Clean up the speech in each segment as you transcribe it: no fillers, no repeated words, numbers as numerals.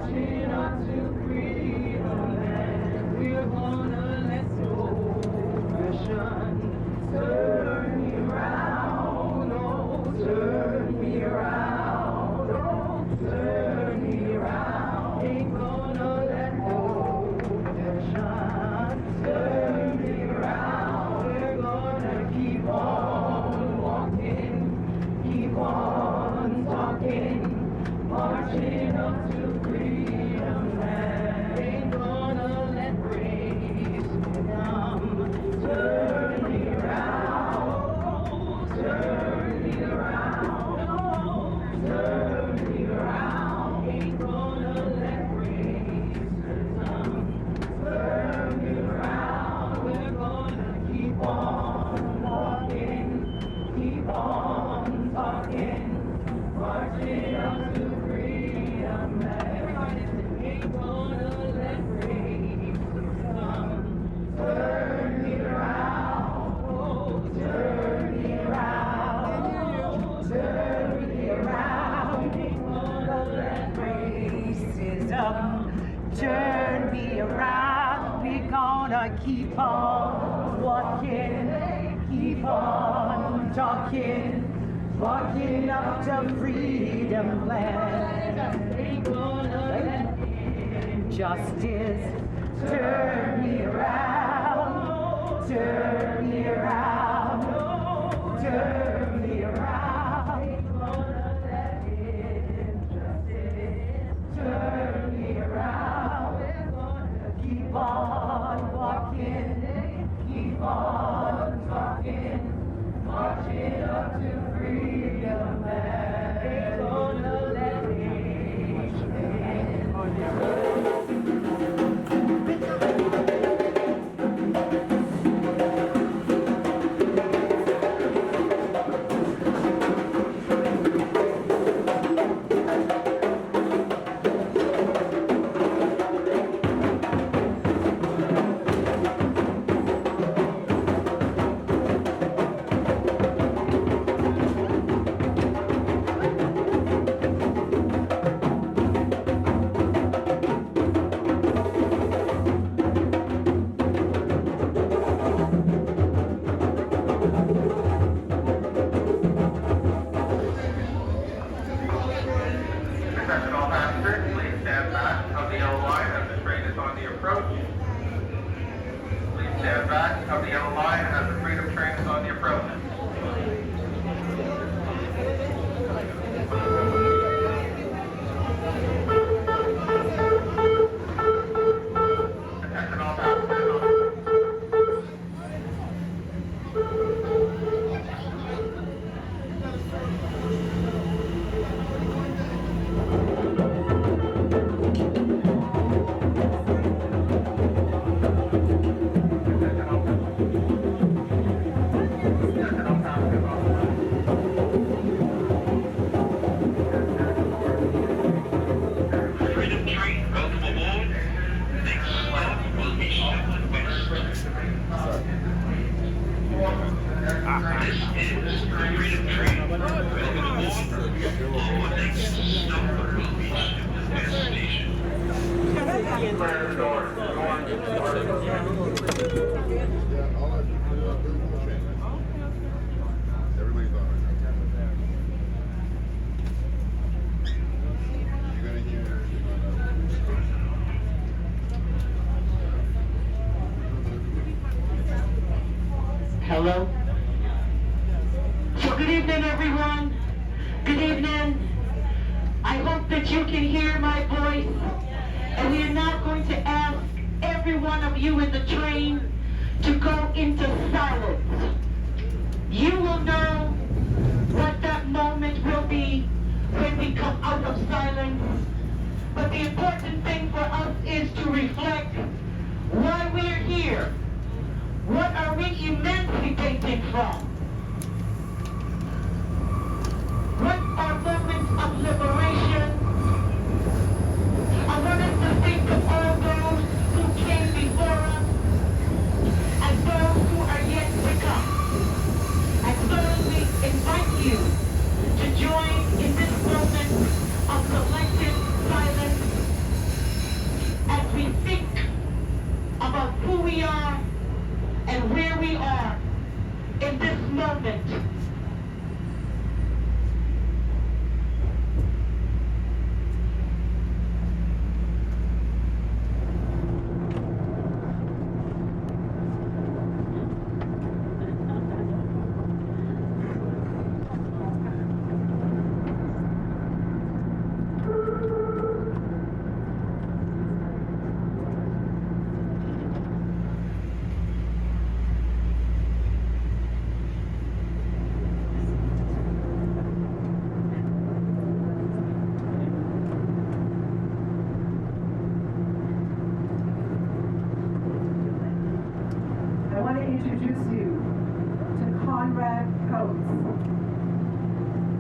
marching on to freedom land. We're gonna let go oppression. Turn me around, oh, turn me around, oh, turn me around. Ain't gonna let go oppression. Turn me around. We're gonna keep on walking, keep on talking, marching up to freedom land. Ain't gonna let racism turn me around, turn me around, turn me around. Ain't gonna let racism turn me around. We're gonna keep on walking, keep on talking, marching up to freedom land. Ain't gonna let racism turn me around, oh, turn me around, turn me around. Ain't gonna let racism turn me around. We're gonna keep on walking, keep on talking, walking up to freedom land. Ain't gonna let justice turn me around, turn me around, turn me around. Ain't gonna let injustice turn me around. We're gonna keep on walking, keep on talking, marching up to freedom land. Ain't gonna let Attention all passengers, please stand back of the yellow line as the train is on the approach. Please stand back of the yellow line as the freedom train is on the approach. Attention all passengers. Freedom train, welcome aboard. Next stop will be Sheppard West. This is the Freedom train. Welcome aboard. Our next stop will be Sheppard West Station. Clear the doors. Everybody's on right now. You're gonna hear. Hello? So good evening, everyone. Good evening. I hope that you can hear my voice. And we are now going to ask every one of you in the train to go into silence. You will know what that moment will be when we come out of silence. But the important thing for us is to reflect why we're here. What are we emancipating from? What are moments of liberation? I want us to think of all those who came before us and those who are yet to come. And so we invite you to join in this moment of collective silence moment. Introduce you to Conrad Coates.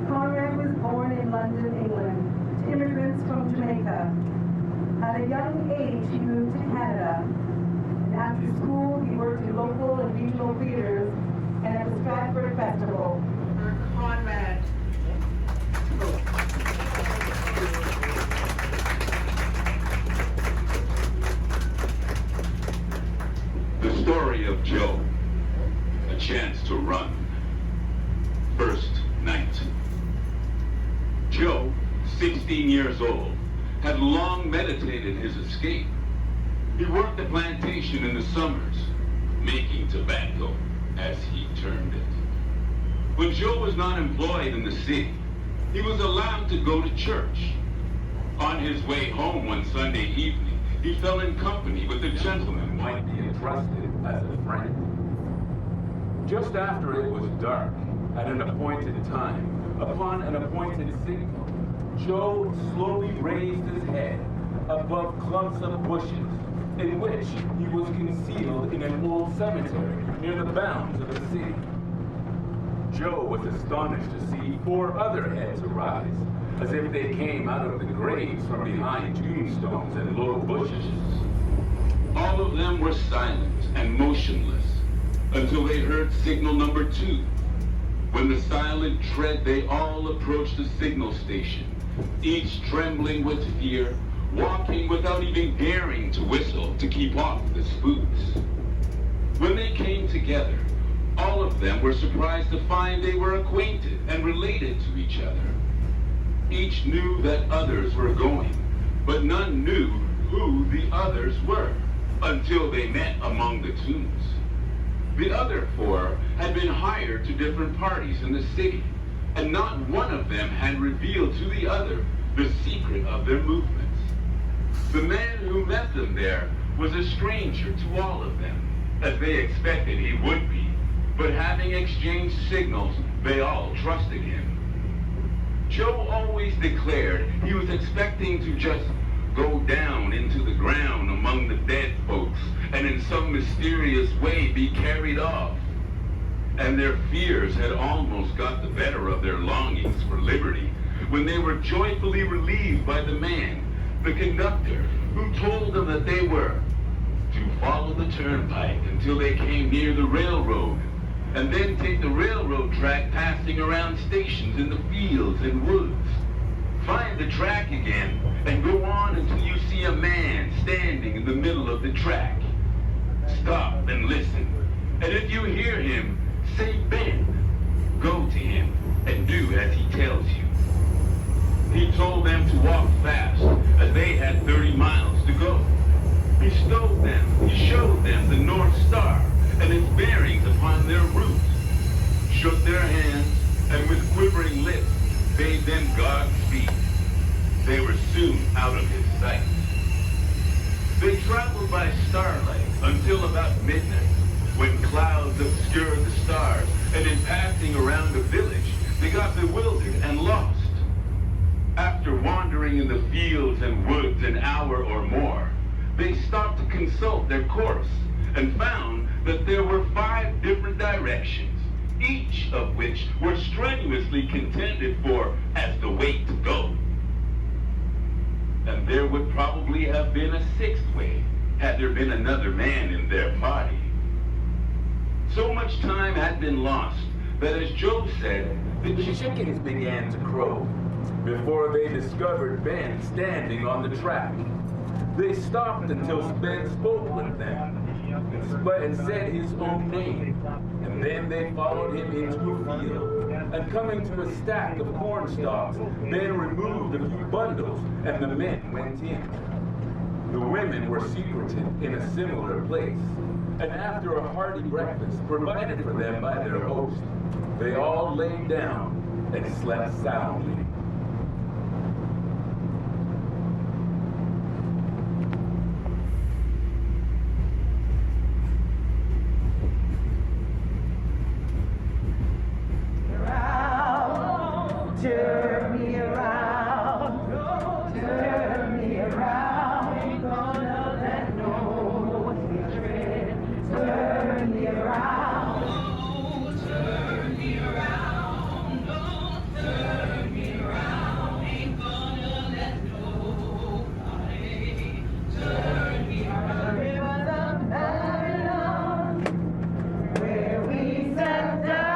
Conrad was born in London, England, to immigrants from Jamaica. At a young age, he moved to Canada, and after school, he worked in local and regional theaters and at the Stratford Festival. Conrad The story of Joe, a chance to run. First night. Joe, 16 years old, had long meditated his escape. He worked the plantation in the summers, making tobacco, as he termed it. When Joe was not employed in the city, he was allowed to go to church. On his way home one Sunday evening, he fell in company with a gentleman who might be entrusted as a friend. Just after it was dark, at an appointed time, upon an appointed signal, Joe slowly raised his head above clumps of bushes, in which he was concealed in an old cemetery near the bounds of the city. Joe was astonished to see 4 other heads arise, as if they came out of the graves from behind tombstones and low bushes. All of them were silent and motionless until they heard signal number 2. When the silent tread, they all approached the signal station, each trembling with fear, walking without even daring to whistle to keep off the spooks. When they came together, all of them were surprised to find they were acquainted and related to each other. Each knew that others were going, but none knew who the others were until they met among the tombs. The other 4 had been hired to different parties in the city, and not one of them had revealed to the other the secret of their movements. The man who met them there was a stranger to all of them, as they expected he would be, but having exchanged signals, they all trusted him. Joe always declared he was expecting to just go down into the ground among the dead folks and in some mysterious way be carried off. And their fears had almost got the better of their longings for liberty when they were joyfully relieved by the man, the conductor, who told them that they were to follow the turnpike until they came near the railroad, and then take the railroad track passing around stations in the fields and woods. Find the track again and go on until you see a man standing in the middle of the track. Stop and listen, and if you hear him say "Ben," go to him and do as he tells you. He told them to walk fast, as they had 30 miles to go. He showed them the North Star and its bearings upon their route, shook their hands, and with quivering lips bade them Godspeed. They were soon out of his sight. They traveled by starlight until about midnight, when clouds obscured the stars, and in passing around the village, they got bewildered and lost. After wandering in the fields and woods an hour or more, they stopped to consult their course and found that there were 5 different directions, each of which were strenuously contended for as the way to go. And there would probably have been a 6th way had there been another man in their party. So much time had been lost that, as Joe said, the chickens began to crow before they discovered Ben standing on the track. They stopped until Ben spoke with them, and said his own name. And then they followed him into a field, and coming to a stack of corn stalks, Ben removed a few bundles, and the men went in. The women were secreted in a similar place, and after a hearty breakfast provided for them by their host, they all lay down and slept soundly. Turn me around, turn me around, ain't gonna let no hatred turn me around. Turn me around, turn me around, ain't gonna let nobody turn me around. The rivers of Babylon, where we sat down.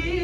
be